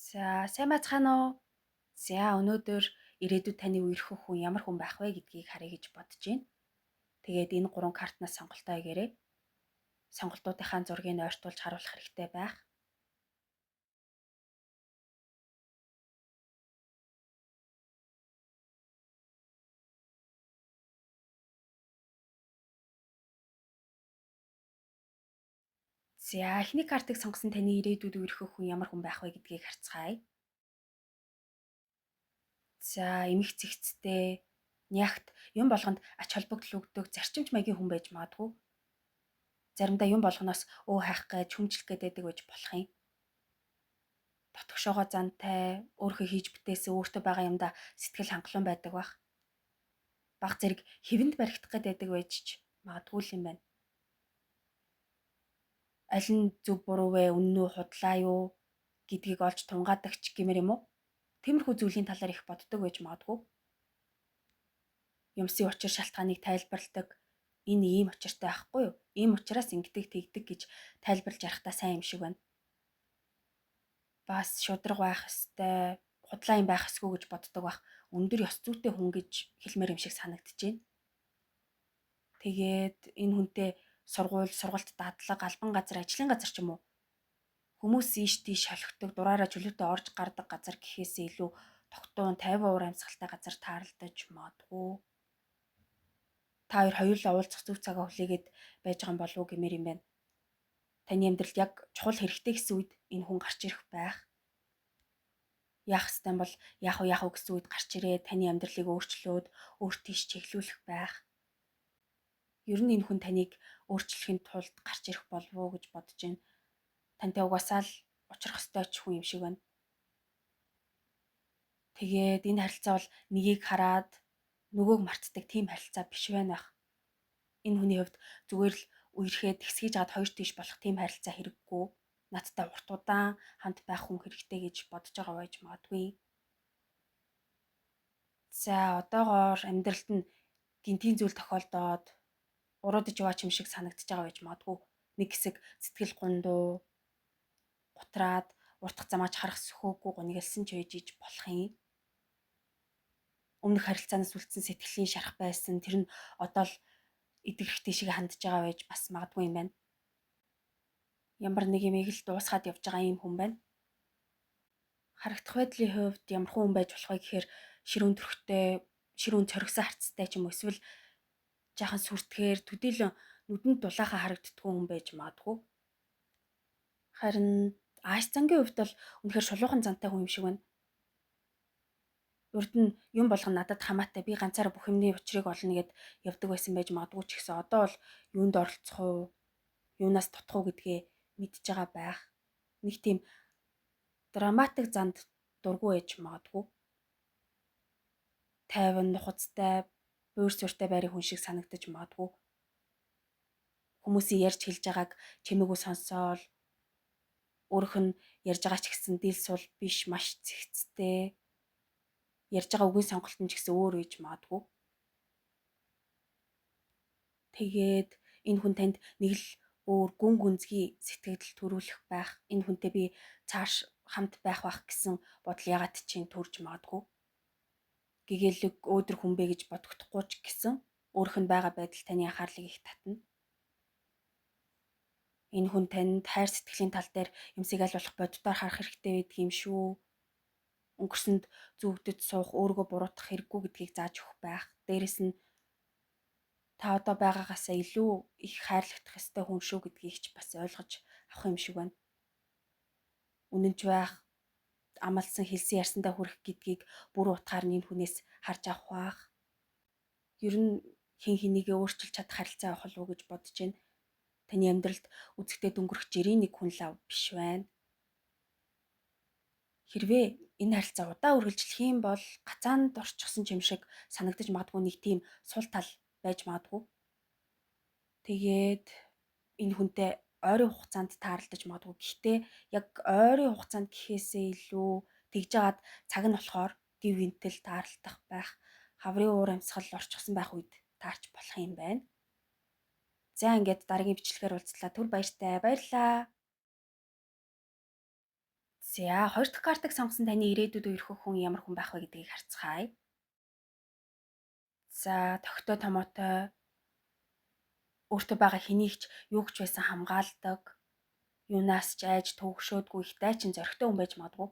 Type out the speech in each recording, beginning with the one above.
За, сайн бацгаана уу? За, өнөөдөр ирээдүйд таны үерхэх хүн ямар хүн байх вэ гэдгийг харъя гэж бодож байна. Тэгээд энэ гурван картнаас сонголтоо хийгээрэй. Сонголтуудынхаа зургийг ойртуулж харуулах хэрэгтэй байх. За, эхний картыг сонгосон таны ирээдүйд үерхэх хүн ямар хүн байх вэ гэдгийг харцгаая. За, эмх цэгцтэй, нягт юм болгонд ач холбогдол өгдөг зарчимч маягийн хүн байж магадгүй. Заримдаа юм болгоноос өө хайх гэж хүмжлэх гэдэг байж болох юм. Дотгошоогоо зантай, өөрийнхөө хийж бүтээсэн өөртөө байгаа юмдаа сэтгэл хангалуун байдаг бах. Баг зэрэг хэвэнд баригдах гэдэг байж ч магадгүй юм байна. Аль нь зөв буруу вэ, үнэн үү, худлаа юу гэдгийг олж тунгаадаг гэмээр юм уу? Тиймэрхүү зүйлийн талаар их боддог байж магадгүй. Юмсын учир шалтгааныг тайлбарладаг. Энэ ийм учиртай байхгүй юу? Ийм учраас ингэдэг тэгдэг гэж тайлбарлаж ярихтаа сайн юм шиг байна. Бас шударга байх ёстой, худлаа юм байх ёсгүй гэж боддог бах. Өндөр ёс зүйтэй хүн гэж хэлмээр юм шиг санагдаж байна. Тэгээд энэ хүнтэй сургуульд дадлага, албан газар, ажлын газар ч юм уу хүмүүс ийш тийш холхидог, дураараа чөлөөтэй орж гардаг газар гэхээсээ илүү тогтун, тайван уур амьсгалтай газар таарлаж магадгүй. Та хоёр хоёулаа уулзах зөв цагаа хүлээгээд байж байгаа юм болов уу гэмээр юм байна. Таны амьдралд яг чухал хэрэгтэй гэсэн үед энэ хүн гарч ирэх байх. Яах ёстой бол яах вэ гэсэн үед гарч ирээд таны амьдралыг өөрчлөөд өөрт тийш чиглүүлэх байх. Ер нь энэ хүн таныг өөрчлөхийн тулд гарч ирэх болов уу гэж бодож байна. Тантай угаасаа л уулзах ёстой ч хүн юм шиг байна. Тэгээд энэ харилцаа бол нэгийг хараад нөгөөг мартдаг тийм харилцаа биш байна ах. Энэ хүний хувьд зүгээр л үерхэд тэгсгийж аваад хоёр тийш болох тийм харилцаа хэрэггүй. Надтай урт удаан хамт байх хүн хэрэгтэй гэж бодож байгаа байж магадгүй. За, одоогоор амьдралд нь гинтийн зүйл тохиолдоод уруудаж яваач юм шиг санагдаж байгаа байж магадгүй. Нэг хэсэг сэтгэл гундуу, гутраад, уртх замаач харах сөхөөгүй гунигалсан ч байж болох юм. Өмнөх харилцаанаас үлдсэн сэтгэлийн шарах байсан. Тэр нь одоо л эдгэрхтэй шиг хандж байгаа байж бас магадгүй юм байна. Ямар нэг юм ийг л дуусгаад явж байгаа юм хүн байна. Харагдах байдлын хувьд ямар хүн байж болох вэ гэхээр ширүүн төрхтэй, ширүүн цоргисон харцтай ч юм уу эсвэл жаахан сүртгэхээр төдийлөн нүдэнд дулаахан харагддаг хүн байж магадгүй. Харин ааш зангийн хувьд бол үнэхээр шулуухан зантай хүн юм шиг байна. Урд нь юм болгоно надад хамаатай би ганцаараа бүх юмны учрыг олно гэд явдаг байсан байж магадгүй ч гэсэн одоо бол юунд оролцох уу, юунаас дутах уу гэдгээ мэдж байгаа байх. Нэг тийм драматик занд дургүй байж магадгүй. Тайван, нухацтай, буур сүртэй байрын хүн шиг санагдаж магадгүй. Хүмүүсийн ярьж хэлж байгааг чимээгүй сонсоол өөрөх нь ярьж байгаа ч гэсэн дил сул биш, маш цэгцтэй. Ярьж байгаа үгийн сонголт нь ч гэсэн өөр үеж магадгүй. Тэгээд энэ хүн танд нэг л өөр гүн гүнзгий сэтгэл төрүүлэх байх. Энэ хүнтэй би цааш хамт байх гэсэн бодол ягаад чинь төрж магадгүй. Гэгээлэг өөдрөг хүн бэ гэж бодогдохгүй ч гэсэн өөрөх нь байгаа байдал таны анхаарлыг их татна. Энэ хүн танд хайр сэтгэлийн тал дээр юмсыг аль болох боддоор харах хэрэгтэй байдаг юм шүү. Өнгөрсөнд зүгдэж суух, өөрийгөө буруутгах хэрэггүй гэдгийг зааж өгөх байх. Дээрэс нь та одоо байгаагаасаа илүү их хайрлагдах ёстой хүн шүү гэдгийг ч бас ойлгож авах юм шиг байна. Үнэнч байх, амлсан хэлсэн ярьсандаа хүрэх гэдгийг бүр утгаар нь энэ хүнээс харж авах бах. Ер нь хин хэнийгээ өөрчилж чадах харилцаа авах болов уу гэж бодож байна. Таны амьдралд үзэгдээд өнгөрөх жирийн нэг хүн лав биш байна. Хэрвээ энэ харилцаа удаа үргэлжлэх юм бол гацаанд орчихсон юм шиг санагдаж магадгүй нэг тийм сул тал байж магадгүй. Тэгээд энэ хүнтэй ойрын хугацаанд таарлаж магадгүй. Гэхдээ яг ойрын хугацаанд гэхээсээ илүү тэгж жагаад цаг нь болохоор гів гинтэл таарлах байх, хаврын уур амьсгал орчихсон байх үед таарч болох юм байна. За ингээд дараагийн бичлэгээр уулзлаа. Түр баяртай. Баярлалаа. За, хоёр дахь картыг сонгосон таны ирээдүйд үерхэх хүн ямар хүн байх вэ гэдгийг харцгаая. За, тогтоо томоотой, өөртөө байгаа хэнийг ч юу гэж байсан хамгаалдаг, юунаас ч айж төвөгшөөдгүй их дайчин зоригтой хүн байж магадгүй.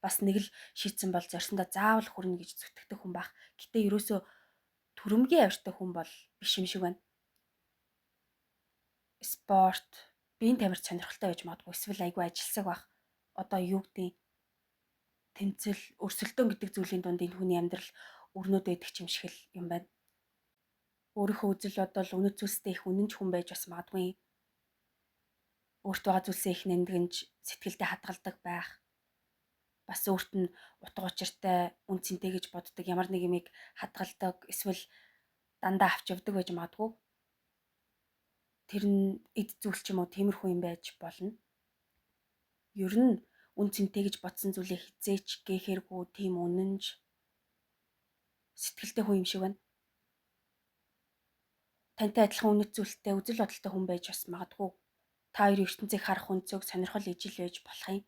Бас нэг л шийдсэн бол зорьсондоо заавал хүрнэ гэж зүтгэдэг хүн байх. Гэтэ ерөөсөө түрэмгийн авиртай хүн бол биш юм шиг байна. Спорт, биеийн тамирт сонирхолтой байж магадгүй, эсвэл айгүй ажилсаг байх. Одоо юу гэдэг тэмцэл, өрсөлдөөн гэдэг зүйлийн дунд энэ хүний амьдрал өрнөд байдаг юм шиг л юм байна. Өөрийнхөө үзэл бодол, үнэт зүйлстэй их үнэнч хүн байж бас магадгүй. Өөртөө байгаа зүйлсээ их нэмдгэнж сэтгэлдээ хадгалдаг байх. Бас өөрт нь утга учиртай, үн цэнтэй гэж боддог ямар нэг юмыг хадгалдаг, эсвэл дандаа авч явдаг байж магадгүй. Тэр нь эд зүйл ч юм уу тиймэрхүү юм байж болно. Ер нь үн цэнтэй гэж бодсон зүйлээ хизээч гээхэргүй тийм үнэнж сэтгэлтэй хүн юм шиг байна. Тантай адилхан үнэт зүйлтэй, үзэл бодолтой хүн байж бас магадгүй. Та хоёрын ертөнцийг харах өнцөг сонирхол ижил байж болох юм.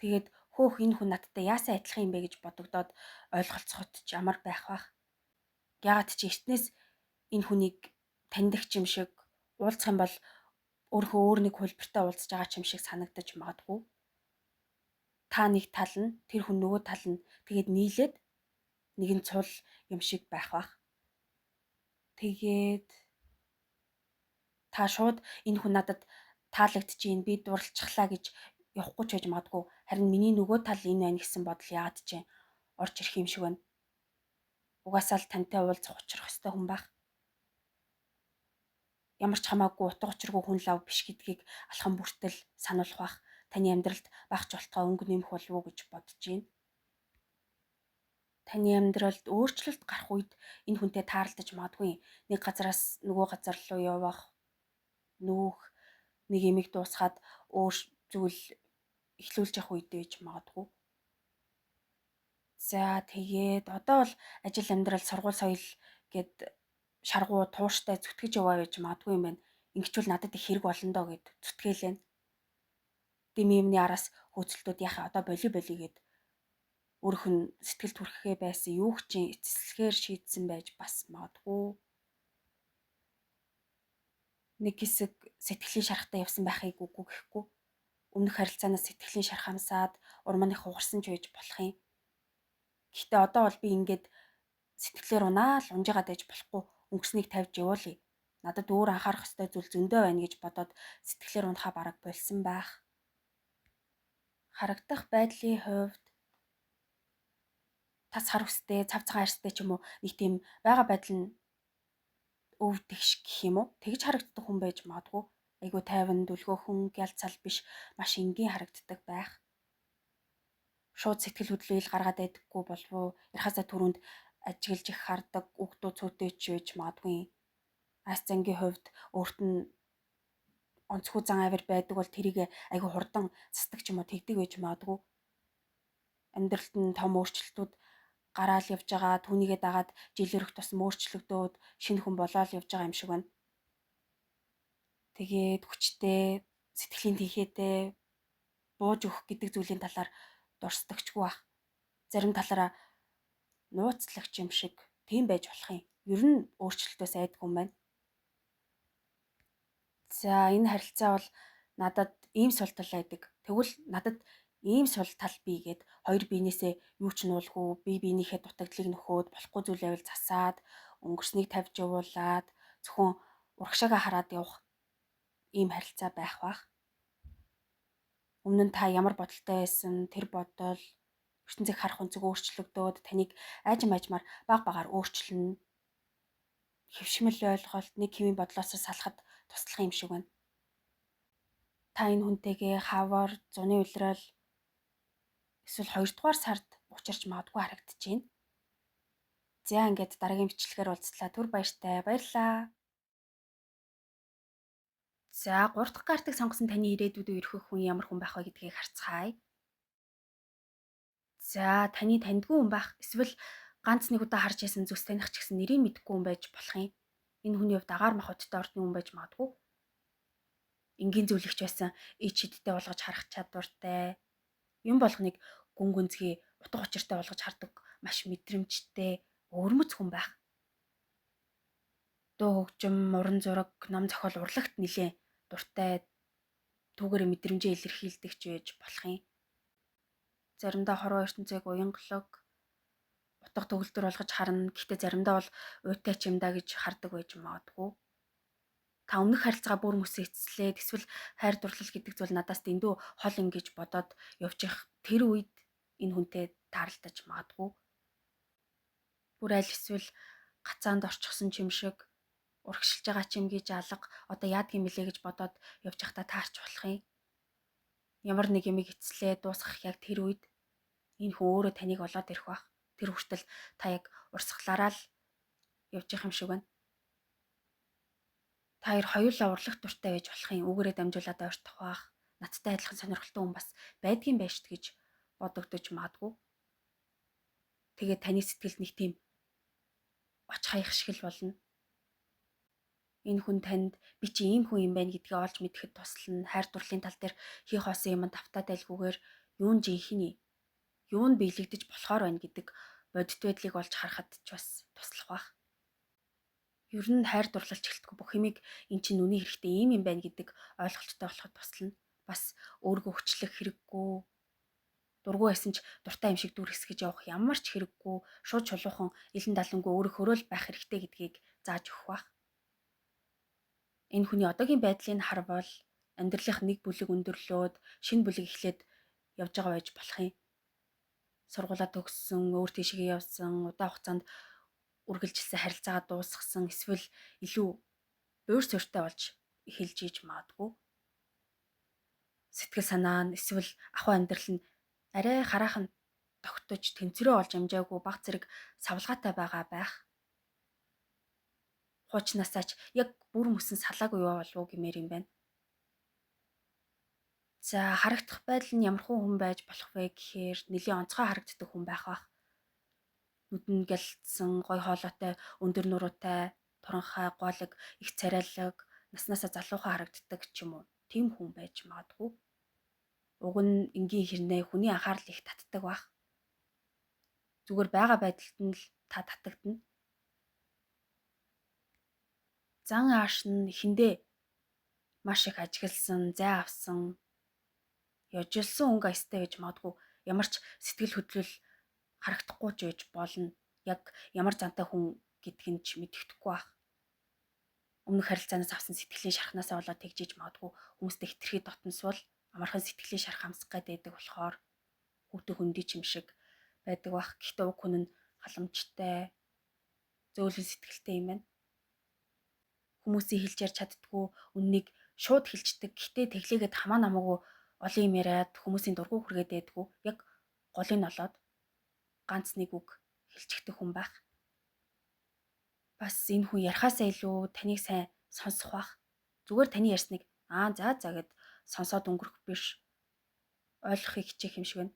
Тэгээд хөөх энэ хүн надтай яасаа адилхан юм бэ гэж бодогдоод ойлголцоход ч амар байх бах. Ягаад ч эртнээс энэ хүнийг таньдаг юм шиг уулзах юм бол өөрөө өөр нэг хөлбөртөө уулзж байгаа юм шиг санагдаж магадгүй. Та нэг тал нь, тэр хүн нөгөө тал нь тэгээд нийлээд нэгэн цул юм шиг байх бах. Тэгээд та шууд энэ хүн надад таалагдчихээн, би дурлцглаа гэж явахгүй ч байж магадгүй. Харин миний нөгөө тал энэ байна гэсэн бодол яагаад ч орж ирэх юм шиг байна. Угаасаа л тантай уулзах учрах ёстой хүн байх. Ямар ч хамаагүй утга учиргүй хүн лав биш гэдгийг алхам бүртэл сануулах бах. Таны амьдралд багч болтгоо өнгө нэмэх болов уу гэж бодож байна. Таны амьдралд өөрчлөлт гарах үед энэ хүнтэй таарлаж магадгүй. Нэг газараас нөгөө газар руу явах, нүүх, нэг ямиг дуусгаад өөр зүйл эхлүүлж явах үед байж магадгүй. За тэгээд одоо бол ажил, амьдрал, сургууль, соёл гэд шаргуу тууштай зүтгэж яваа байж магадгүй юм байна. Ингэчүүл надад их хэрэг болно доо гэд зүтгэлэн. Дэм юмны араас хөөцөлтүүд яхаа одоо боли гэд өөрөх нь сэтгэл түрхэхээ байсан юу ч эцэслэгээр шийдсэн байж бас магадгүй. Нэг хэсэг сэтгэлийн шарахтай явсан байхыг үгүй гэхгүй. Өмнөх харилцаанаас сэтгэлийн шарах амсаад урманы хугарсан ч байж болох юм. Гэхдээ одоо бол би ингээд сэтгэлээр унаал унжаагаад байж болохгүй. Өнгөснийг тавьж явуулъя. Надад өөр анхаарах ёстой зүйл зөндөө байна гэж бодоод сэтгэлээр унахаа бараг болсон байх. Харагдах байдлын хувьд тас хар үстэй, цав цагаан арьстай ч юм уу нэг тийм байгаа байдал нь өв тэгш гэх юм уу? Тэгж харагддаг хүн байж магадгүй. Айгу тайван, дүлгөөхөн, гялцал биш, маш энгийн харагддаг байх. Шууд сэтгэл хөдлөл гаргаад байдаггүй болов уу? Ярахаасаа түрүүнд ажиглаж их хардаг, үгдүү цөөтэй ч байж магадгүй. Ас зангийн хувьд өөрт нь онцгүй зан авир байдаг бол тэрийг айгу хурдан цэцдэг ч юм уу тэгдэг байж магадгүй. Амьдралд нь том өөрчлөлтүүд гараал явж байгаа, түүнийгээ дагаад жил өрөх тусам өөрчлөгдөөд шинэ хүн болоод явж байгаа юм шиг байна. Тэгээд хүчтэй, сэтгэлийн тэнхээтэй бууж өгөх гэдэг зүйлийн талаар дурсдагчгүй бах. Зарим талаараа нууцлагч юм шиг тийм байж болох юм. Ер нь өөрчлөлтөөс айдгүй юм байна. За энэ харилцаа бол надад ийм сул тал байдаг. Тэгвэл надад ийм сул тал бий гэд хоёр биенээсээ юу ч нуулгүй, бие биенийхээ дутагдлыг нөхөөд болохгүй зүйл байвал засаад, өнгөрснийг тавьж явуулаад зөвхөн урагшаага хараад явах ийм харилцаа байх бах. Өмнө нь та ямар бодолтой байсан, тэр бодол ертөнцийг харах өнцөг өөрчлөгдөөд таныг айжм айжмаар баг багаар өөрчлөнө. Хэвшмэл ойлголт нэг хэвийн бодлоос салахад туслах юм шиг байна. Та энэ хүнтэйгээ хавар, зуны улирал эсвэл 2 дугаар сард учирч магадгүй харагдаж байна. За ингээд дараагийн бичлэгээр уулзлаа. Түр баяртай. Баярлалаа. За 3 дахь картыг сонгосон таны ирээдүйд үерхэх хүн ямар хүн байх вэ гэдгийг харцгаая. За таны таньдгүй хүн байх. Эсвэл ганц нэг удаа харж байсан зүс таних ч гэсэн нэрийг мэдэхгүй хүн байж болох юм. Энэ хүний хувьд агаар махбодтой ордны хүн байж магадгүй. Энгийн зүйлэгч байсан ич хидтэй болгож харах чадвартай. Юм болгоныг гүн гүнзгий утга учиртай болгож хардаг маш мэдрэмжтэй, өвөрмөц хүн байх. Дуу хөгжим, уран зураг, ном зохиол урлагт нэлээ дуртай түүгээр мэдрэмжээ илэрхийлдэгч байж болох юм. Заримдаа хорвоо ертөнцийг уянгалаг, утга төгөлдөр болгож харна. Гэхдээ заримдаа бол уйтай ч юм да гэж хардаг байж магадгүй. Та өмнөх харилцаагаа бүр мөсөө эцэслээд эсвэл хайр дурлал гэдэг зүйл надаас дэндүү хол ингэж бодоод явж их тэр үед энэ хүнтэй таарлаж магадгүй. Бүр аль эсвэл гацаанд орчихсон ч юм шиг урагшилж байгаа ч юм гэж алга одоо яадгийн мэлээ гэж бодоод явж байхдаа таарч болох юм. Ямар нэг юмыг эцслээ дуусгах яг тэр үед энэ хүн өөрөө таныг олоод ирэх бах. Тэр хүртэл та яг урсгалаараа л явж явах юм шиг байна. Та хоёр хоёулаа урлах дуртай байж болох юм. Үүгээрээ дамжуулаад ойртох бах. Надтай адилхан сонирхолтой хүн бас байдгийн байж гэж бодогдож магадгүй. Тэгээд таны сэтгэлд нэг тийм оч хаях шиг л болно. Энэ хүн танд би чи ийм хүн юм байна гэдгийг олж мэдэхэд туслана. Хайр дурлалын тал дээр хийх хоосон юм давтаа тайлгүйгээр юун жинхэнэ, юунд биелэгдэж болохоор байна гэдэг бодит байдлыг олж харахад ч бас туслах бах. Ер нь хайр дурлалч гэлтгүй бүх юмыг эн чинь үний хэрэгтэй ийм юм байна гэдэг ойлголттой болоход туслана. Бас өөргөө хүчлэх хэрэггүй. Дургүй байсан ч дуртай юм шиг дүр хэсгэж явах ямар ч хэрэггүй. Шууд чулуухан илэн далангүй өөрөөр байх хэрэгтэй гэдгийг зааж өгөх бах. Энэ хүний одоогийн байдлыг харвал амьдралынх нэг бүлэг өндөрлөөд шинэ бүлэг эхлээд явж байгаа байж болох юм. Сургуулаа төгссөн, өөр тийшээ явсан, удаан хугацаанд үргэлжилсэн харилцаагаа дуусгасан, эсвэл илүү уур суурьтай болж эхэлж иж магадгүй. Сэтгэл санаа нь эсвэл ахуй амьдрал нь арай хараахан тогтож тэнцвэрээ олж амжаагүй баг зэрэг савлгаатай байгаа байх. Хуучнаасаач яг бүр мөсөн салаагүй юу болов уу гэмээр юм байна. За харагдах байдал нь ямархуу хүн байж болох вэ гэхээр нэлийн онцгой харагддаг хүн байх бах. Нүд нь гялтсан, гой хоолойтой, өндөр нуруутай, туранхай, гуалаг, их царайлаг, наснаасаа залуухан харагддаг ч юм уу. Тийм хүн байж магадгүй. Уг нь энгийн хэрнээ хүний анхаарал их татдаг бах. Зүгээр байгаа байдалд нь л та татагдана. Зан ааш нь эхэндээ маш их ажигласан, зай авсан, яжилсан өнгө аястай байж магадгүй. Ямар ч сэтгэл хөдлөл харагдахгүй ч байж болно. Яг ямар зантай хүн гэдг нь ч мэддэхгүй бах. Өмнөх харилцаанаас авсан сэтгэлийн шархнаасаа болоод тэгжиж магадгүй. Хүмүүстэй хитрхи дотносвол амархан сэтгэлийн шарх хамсах гэдэг болохоор хүүтэй хөндөй юм шиг байдаг бах. Гэхдээ уг хүн нь халамжтай, зөөлөн сэтгэлтэй юм байна. Хүмүүсийн хэлж ярьж чаддгүй үннийг шууд хэлждэг. Гэхдээ тэглээгээд хамаа намаагүй олон юм яриад хүмүүсийн дургу хүргээд байдгүй. Яг голыг нь олоод ганц нэг үг хэлчихдэг хүн байх. Бас энэ хүн ярихаасаа илүү таныг сайн сонсох бах. Зүгээр таны ярьсныг за гэд сонсоод өнгөрөх биш. Ойлгохыг хичээх юм шиг байна.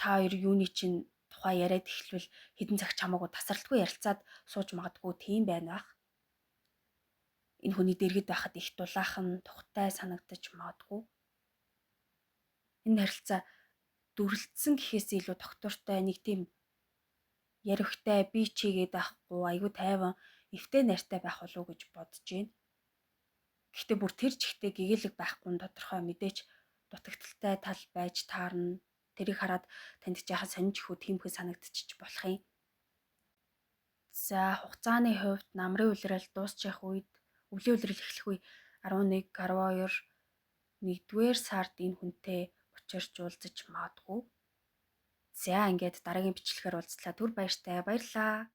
Та хоёр юуны чинь тухай яриад эхлвэл хэдэн цаг чамаагүй тасралтгүй ярилцаад сууж магадгүй тийм байна бах. Энэ хүний дэргэд байхад их дулаахан, тухтай санагдаж магадгүй. Энэ харилцаа дүрлэлтсэн гэхээс илүү доктортой нэг тийм ярихтай би чигээд байхгүй айгүй тайван эвтэй найртай байх болов уу гэж бодож байна. Гэхдээ бүр тэр чигтээ гэгээлэг байхгүй нь тодорхой мэдээч дутагдaltaй тал байж таарна. Тэрийг хараад танд жаахан сонирч ихүү тиймхүү санагдчих болох юм. За хугацааны хувьд намрын улирал дуусчих үед өвлийн улирал эхлэх үе 11, 12, 1-р сард энэ хүнтэй учирч уулзаж магадгүй. За ингээд дараагийн бичлэгээр уулзлаа. Түр баяртай. Баярлалаа.